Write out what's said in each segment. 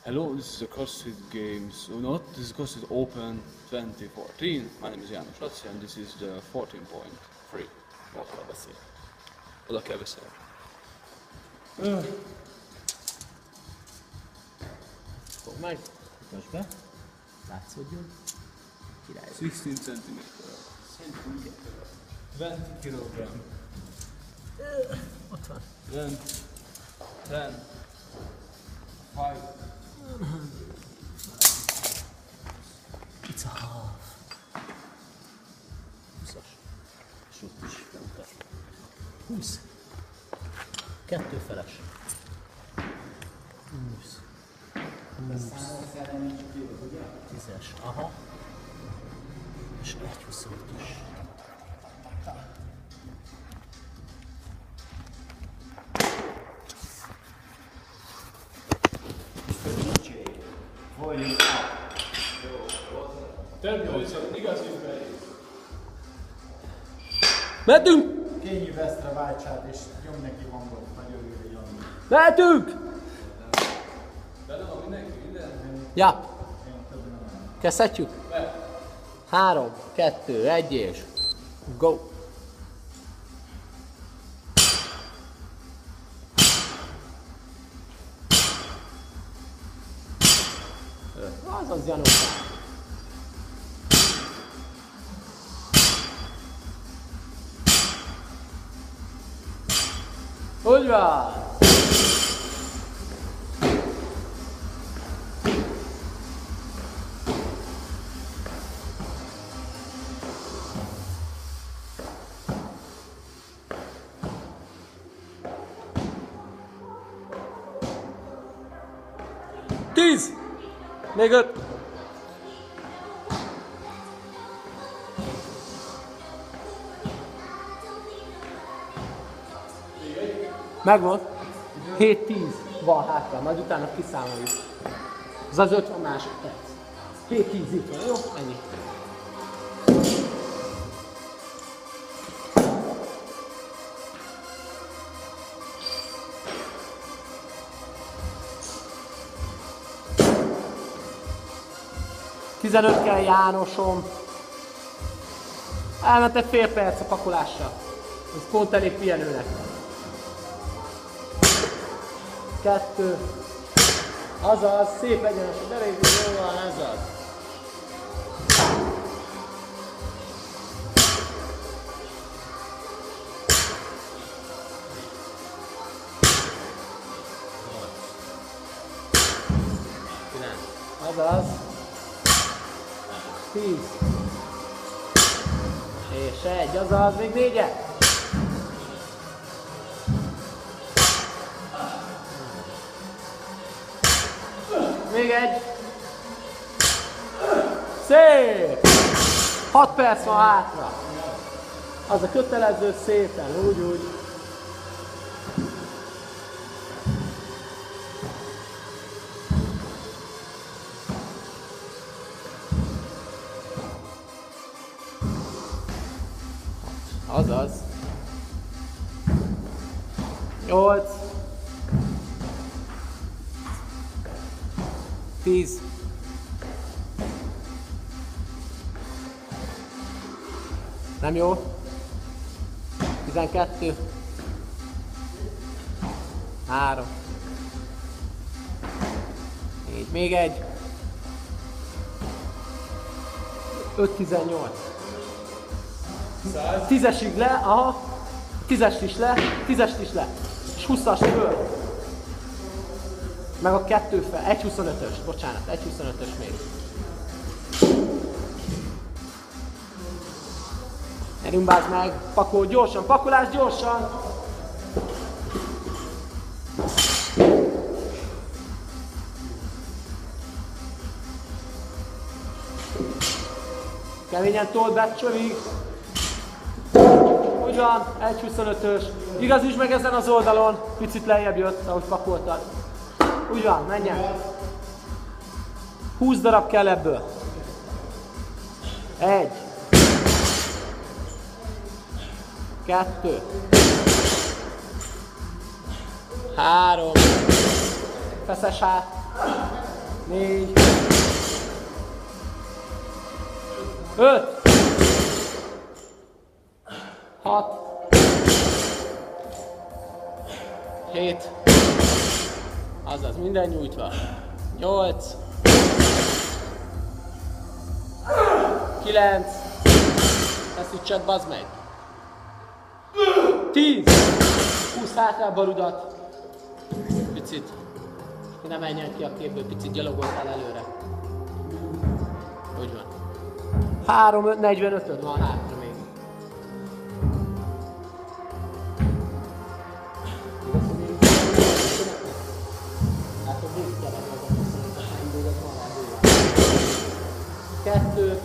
Hello, this is the CrossFit Games, not this is CrossFit Open 2014. My name is János Laci and this is the 14.3. Oda kell beszélni. Oda kell beszélni. Fogd meg, mutasd be, látszódjon. Király. 16 cm. 20 kg. Ott van. 10, 5. It's a half. 20-as. És ott is bemutat. 20. Kettő feles. 20. 10-es. Aha. És egy 25-ös. Mehetünk! Kényi vesztre váltsát és nyom neki hangot, nagyon jó, Jani. Mehetünk! Ja. Kezdhetjük? 3, 2, 1 és go! Azaz Janokám! Úgy van! Tíz! Még 5! Megvan. 7-10 van hátra, majd utána kiszámoljuk. Ez az 50 másodperc. 7-10 itt van, jó? Ennyi. Tizenöt kell, Jánosom. Elment egy fél perc a pakolással. Ez pont elég pihenőnek. 2. Azaz, szép egyenes a derék, jó van, ez az. Azaz. 10. És 1, azaz, még 4-et. Még egy. Szép! 6 perc van hátra. Az a kötelező szépen, úgy. Azaz. 8. 10. Nem jó. 12. 3. 4. Még egy. 5-18. 10-esig le, aha. 10-est is le, 10-est is le. És 20-as föl. Meg a 2 fel, 1.25-ös, bocsánat, 1.25-ös még. Gyerünk bázd meg, pakol gyorsan, pakolás gyorsan! Keményen told be, csövig. Úgy van, 1.25-ös. Igazítsd meg ezen az oldalon, picit lejjebb jött, ahogy pakoltad. Úgy van, menjen. 20 darab kell ebből. 1. 2. 3. Feszes hát. 4, 5, 6, 7, azaz minden nyújtva, 8, 9, feszítsed, bazd meg, 10, húzz hátrább a rudat, picit, és ne menjen ki a képből, picit gyalogoltál előre. Hogy van? 3, 45-öd van hátra még. Látod, még gyerek az a indulgat van rá. 2,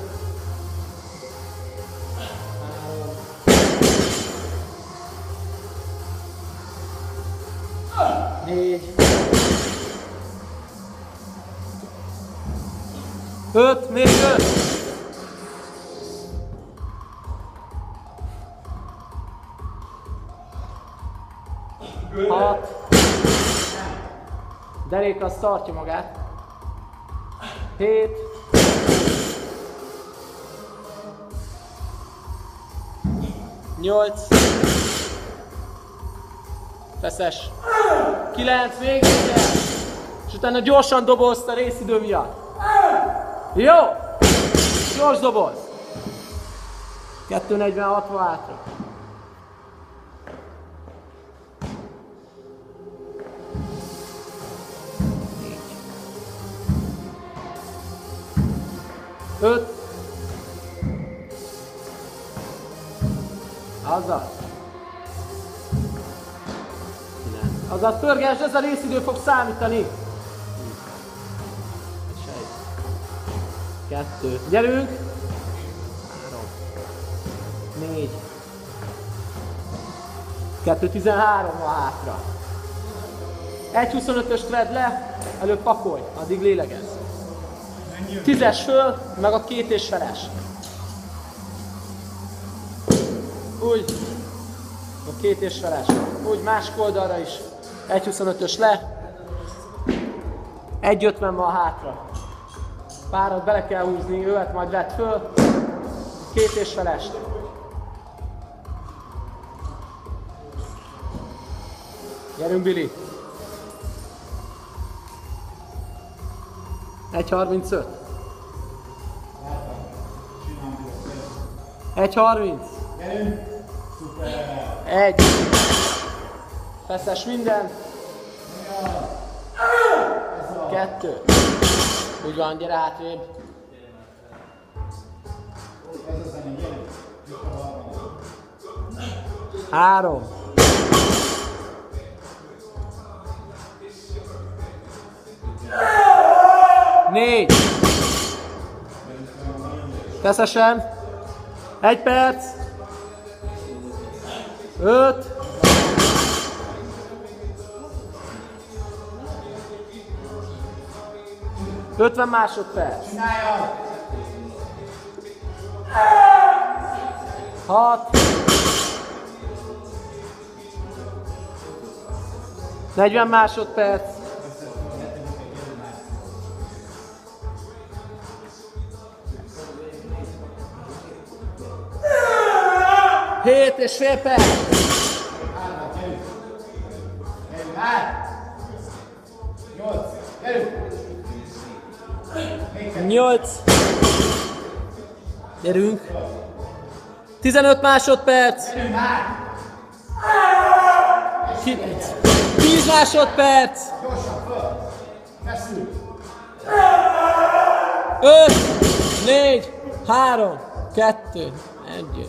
3, 4, 5, még 5. 6. Derék az tartja magát. 7. 8. Feszes. 9, még egyet. És utána gyorsan dobozd a részidő miatt. Jó! Gyors doboz! 2.46 hátra. Öt. Azaz. 9. Azaz pörgess, ez a részidő fog számítani. 2. Gyerünk! 3. 4. 2.13 van hátra. 1.25-öst vedd le, előbb pakolj, addig lélegezz. 10-es föl, meg a 2 és feles. Úgy. A 2 és feles. Úgy másik oldalra is. 1.25-ös le. 1.50 van hátra. Párat bele kell húzni, őt majd vedd föl. 2 és felest. Gyerünk, Billy. 1.35. 1.30. 1. Feszes minden. 2. Úgy van, gyere hátrébb. 3. 4. Feszesen. 1 perc. 5. 50 másodperc. 6. 40 másodperc. 7 és fél perc. 8. Gyerünk. 15 másodperc. 10 másodperc. 5, 4, 3, 2, 1.